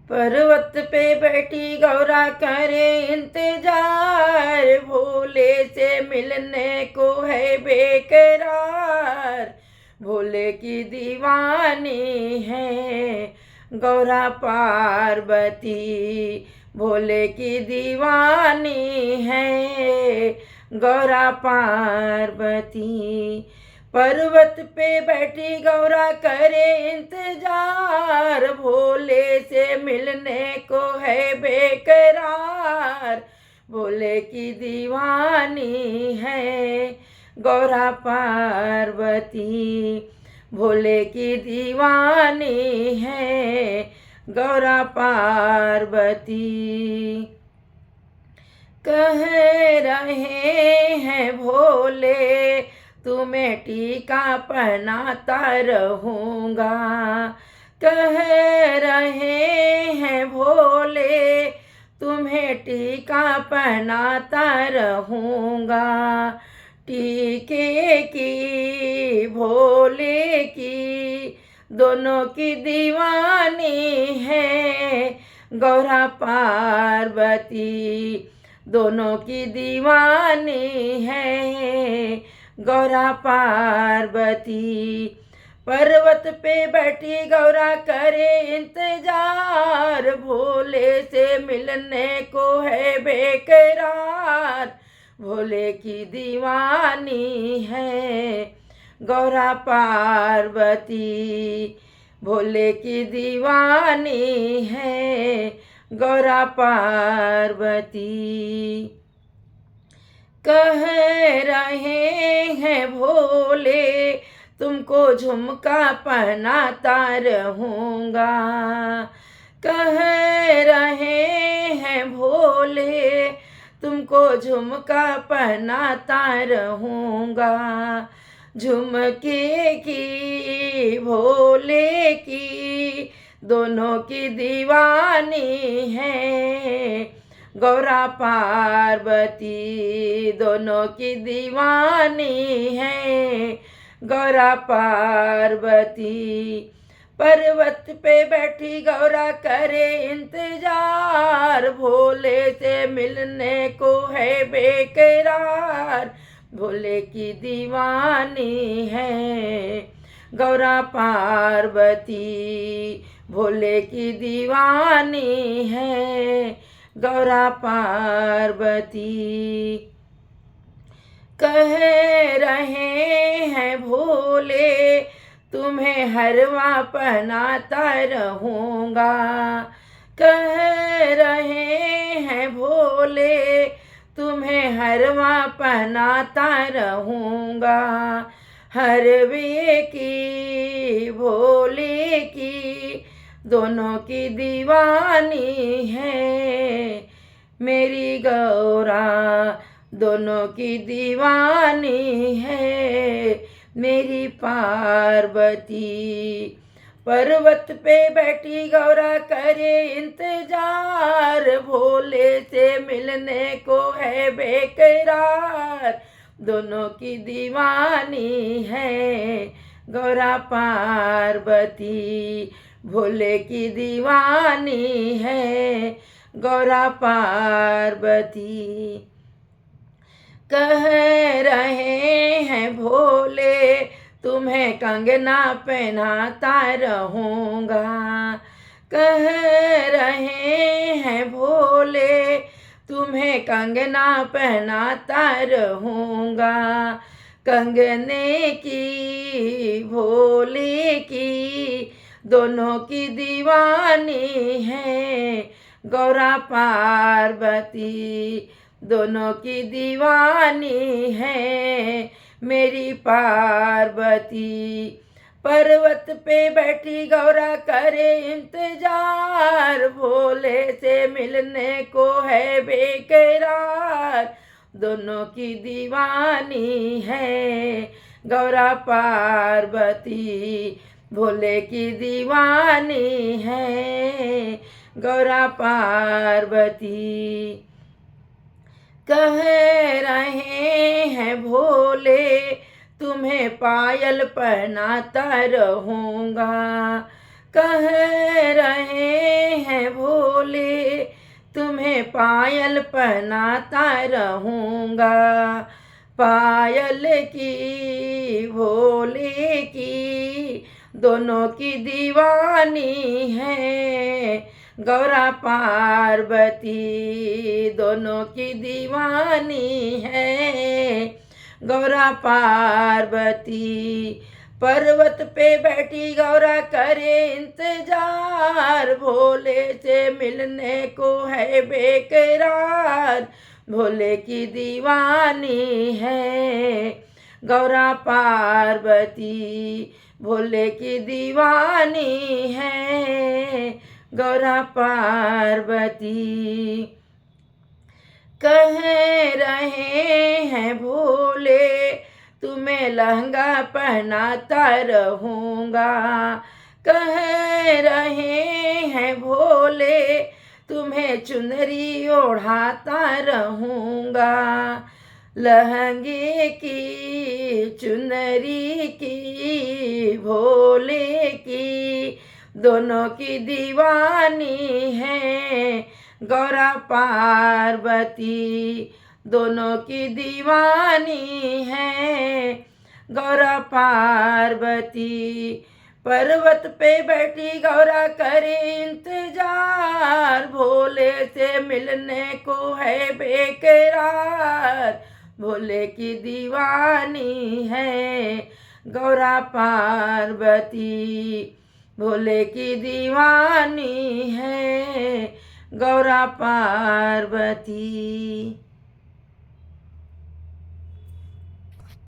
पर्वत पे बैठी गौरा करे इंतजार, भोले से मिलने को है बेकरार। भोले की दीवानी है गौरा पार्वती, भोले की दीवानी है गौरा पार्वती। पर्वत पे बैठी गौरा करे इंतजार, भोले से मिलने को है बेकरार। भोले की दीवानी है गौरा पार्वती, भोले की दीवानी है गौरा पार्वती। कह रहे हैं भोले तुम्हें टीका पहनाता रहूँगा, कह रहे हैं भोले तुम्हें टीका पहनाता रहूँगा। टीके की भोले की दोनों की दीवानी है गौरा पार्वती, दोनों की दीवानी है गौरा पार्वती। पर्वत पे बैठी गौरा करे इंतजार, भोले से मिलने को है बेकरार। भोले की दीवानी है गौरा पार्वती, भोले की दीवानी है गौरा पार्वती। कह रहे हैं भोले तुमको झुमका पहनाता रहूँगा, कह रहे हैं भोले तुमको झुमका पहनाता रहूँगा। झुमके की भोले की दोनों की दीवानी है गौरा पार्वती, दोनों की दीवानी है गौरा पार्वती। पर्वत पे बैठी गौरा करे इंतजार, भोले से मिलने को है बेकरार। भोले की दीवानी है गौरा पार्वती, भोले की दीवानी है गौरा पार्वती। कह रहे हैं भोले तुम्हें हरवा पहनाता रहूँगा, कह रहे हैं भोले तुम्हें हरवा पहनाता रहूँगा। हरवे की भोले की दोनों की दीवानी है मेरी गौरा, दोनों की दीवानी है मेरी पार्वती। पर्वत पे बैठी गौरा करे इंतजार, भोले से मिलने को है बेकरार। दोनों की दीवानी है गौरा पार्वती, भोले की दीवानी है गौरा पार्वती। कह रहे हैं भोले तुम्हें कंगना पहनाता रहूँगा, कह रहे हैं भोले तुम्हें कंगना पहनाता रहूँगा। कंगने की भोले की दोनों की दीवानी है गौरा पार्वती, दोनों की दीवानी है मेरी पार्वती। पर्वत पे बैठी गौरा करे इंतजार, भोले से मिलने को है बेकरार। दोनों की दीवानी है गौरा पार्वती, भोले की दीवानी है गौरा पार्वती। कह रहे हैं भोले तुम्हें पायल पहनाता रहूँगा, कह रहे हैं भोले तुम्हें पायल पहनाता रहूँगा। पायल की भोले की दोनों की दीवानी है। गौरा पार्वती दोनों की दीवानी है। गौरा पार्वती पर्वत पे बैठी गौरा करे इंतजार। भोले से मिलने को है बेकरार। भोले की दीवानी है गौरा पार्वती। भोले की दीवानी है गौरा पार्वती। कह रहे हैं भोले तुम्हें लहंगा पहनाता रहूँगा। कह रहे हैं भोले तुम्हें चुनरी ओढ़ाता रहूँगा। लहंगे की चुनरी की भोले की दोनों की दीवानी है। गौरा पार्वती दोनों की दीवानी है गौरा पार्वती। पर्वत पे बैठी गौरा करे इंतजार। भोले से मिलने को है बेकरार। भोले की दीवानी है गौरा पार्वती। भोले की दीवानी है गौरा पार्वती।